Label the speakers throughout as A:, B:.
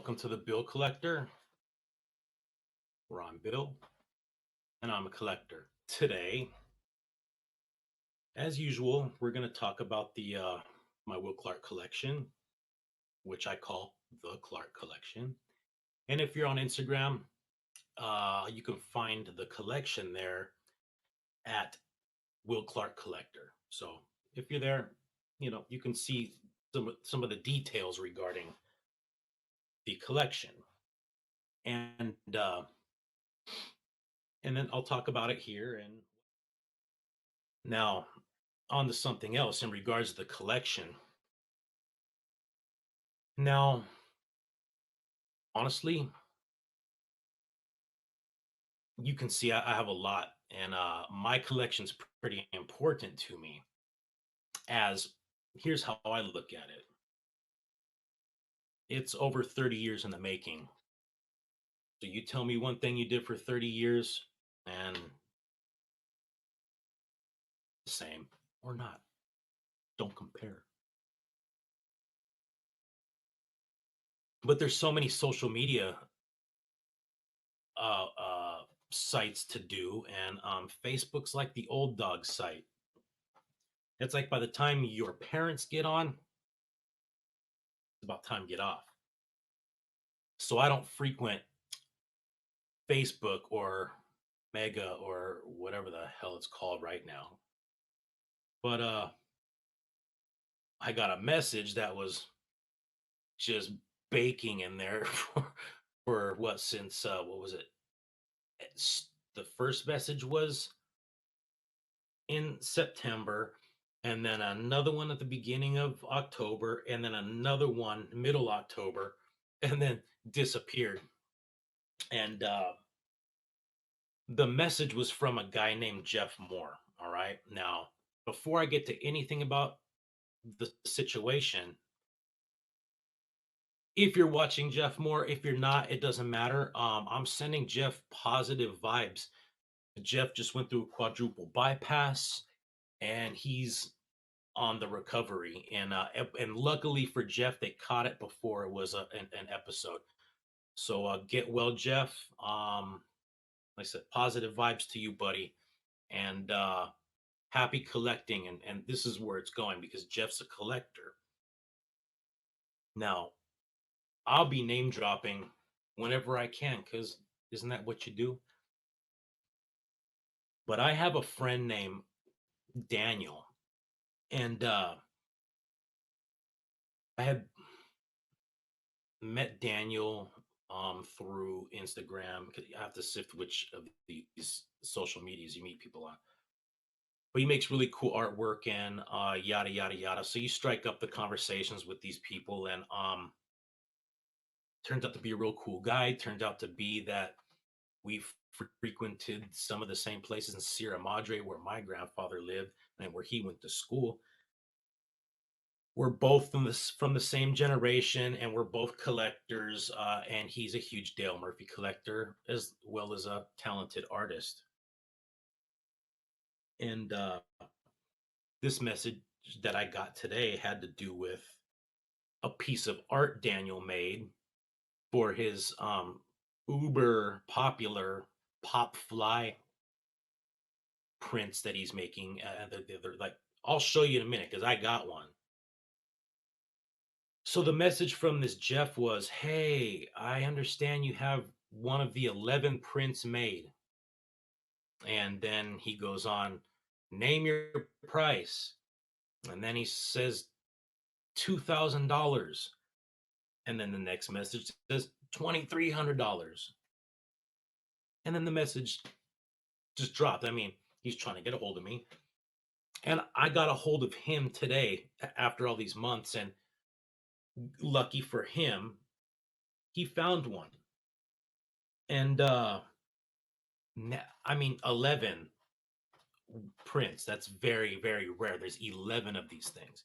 A: welcome to the Bill Collector. Where I'm Bill, and I'm a collector. Today, as usual, we're going to talk about the my Will Clark collection, which I call the Clark Collection. And if you're on Instagram, you can find the collection there at Will Clark Collector. So if you're there, you can see some of the details regarding the collection, and and then I'll talk about it here. And now, on to something else in regards to the collection. Now, honestly, you can see I have a lot, and my collection's pretty important to me. As here's how I look at it: it's over 30 years in the making. So you tell me one thing you did for 30 years, and the same or not. Don't compare. But there's so many social media sites to do, and Facebook's like the old dog site. It's like by the time your parents get on, it's about time to get off. So I don't frequent Facebook or Mega or whatever the hell it's called right now. But I got a message that was just baking in there for what, since what was it? The first message was in September, and then another one at the beginning of October, and then another one middle October, and then disappeared. And the message was from a guy named Jeff Moore. All right. Now, before I get to anything about the situation, if you're watching Jeff Moore, if you're not, it doesn't matter. I'm sending Jeff positive vibes. Jeff just went through a quadruple bypass, and he's on the recovery. And luckily for Jeff, they caught it before it was an episode. So get well, Jeff. Like I said, positive vibes to you, buddy, and happy collecting. And this is where it's going because Jeff's a collector. Now, I'll be name dropping whenever I can because isn't that what you do? But I have a friend named Daniel, and I had met Daniel through Instagram because you have to sift which of these social medias you meet people on. But he makes really cool artwork and yada yada yada. So you strike up the conversations with these people, and turns out to be a real cool guy. Turns out to be that we've frequented some of the same places in Sierra Madre where my grandfather lived and where he went to school. We're both from the same generation, and we're both collectors. And he's a huge Dale Murphy collector as well as a talented artist. And this message that I got today had to do with a piece of art Daniel made for his uber popular pop fly prints that he's making. They're like, I'll show you in a minute because I got one. So the message from this Jeff was, hey, I understand you have one of the 11 prints made. And then he goes on, name your price. And then he says $2,000. And then the next message says $2,300. And then the message just dropped. I mean, he's trying to get a hold of me. And I got a hold of him today after all these months. And lucky for him, he found one. And I mean, 11 prints. That's very, very rare. There's 11 of these things.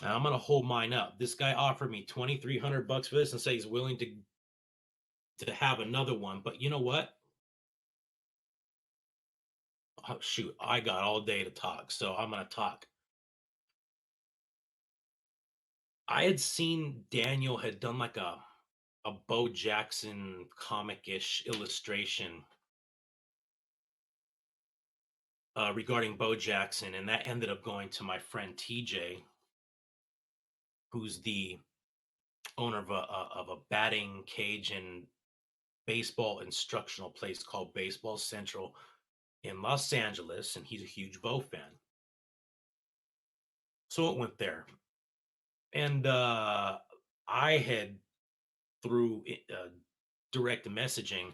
A: And I'm gonna hold mine up. This guy offered me $2,300 for this and say he's willing to have another one. But you know what? Oh, shoot, I got all day to talk, so I'm gonna talk. I had seen Daniel had done like a Bo Jackson comic-ish illustration regarding Bo Jackson, and that ended up going to my friend TJ, who's the owner of a batting cage and baseball instructional place called Baseball Central in Los Angeles, and he's a huge Bo fan. So it went there, and I had through direct messaging,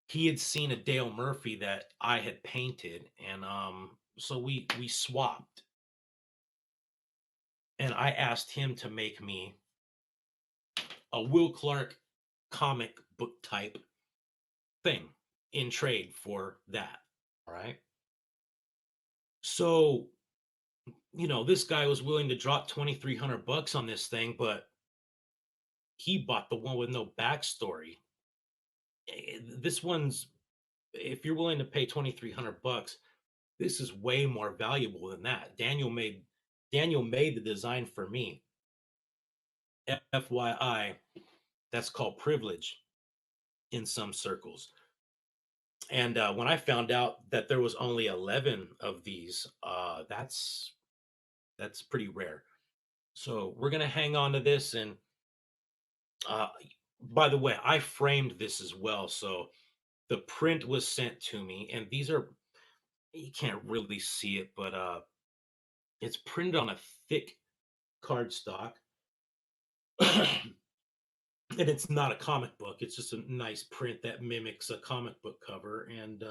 A: he had seen a Dale Murphy that I had painted, and so we swapped, and I asked him to make me a Will Clark comic book type thing in trade for that. All right. So, this guy was willing to drop 2,300 bucks on this thing, but he bought the one with no backstory. This one's, if you're willing to pay 2,300 bucks, this is way more valuable than that. Daniel made the design for me. FYI, that's called privilege in some circles. And when I found out that there was only 11 of these, that's pretty rare. So we're gonna hang on to this. And uh, by the way, I framed this as well. So the print was sent to me, and these are, you can't really see it, but it's printed on a thick cardstock. And it's not a comic book. It's just a nice print that mimics a comic book cover. And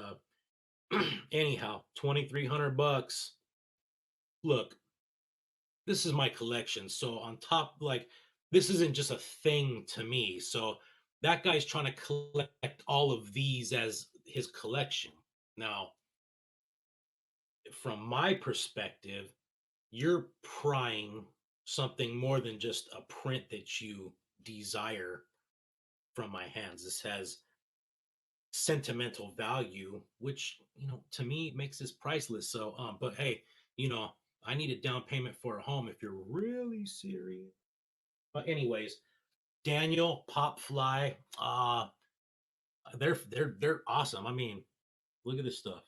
A: anyhow, 2,300 bucks. Look, this is my collection. So on top, like, this isn't just a thing to me. So that guy's trying to collect all of these as his collection. Now, from my perspective, you're prying something more than just a print that you desire from my hands. This has sentimental value, which, to me makes this priceless. So but hey, you know I need a down payment for a home if you're really serious. But anyways, Daniel Popfly, they're awesome. I mean, look at this stuff.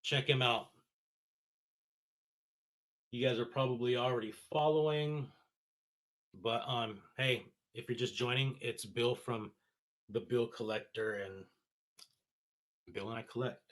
A: Check him out. You guys are probably already following, but hey, if you're just joining, it's Bill from the Bill Collector, and Bill and I collect.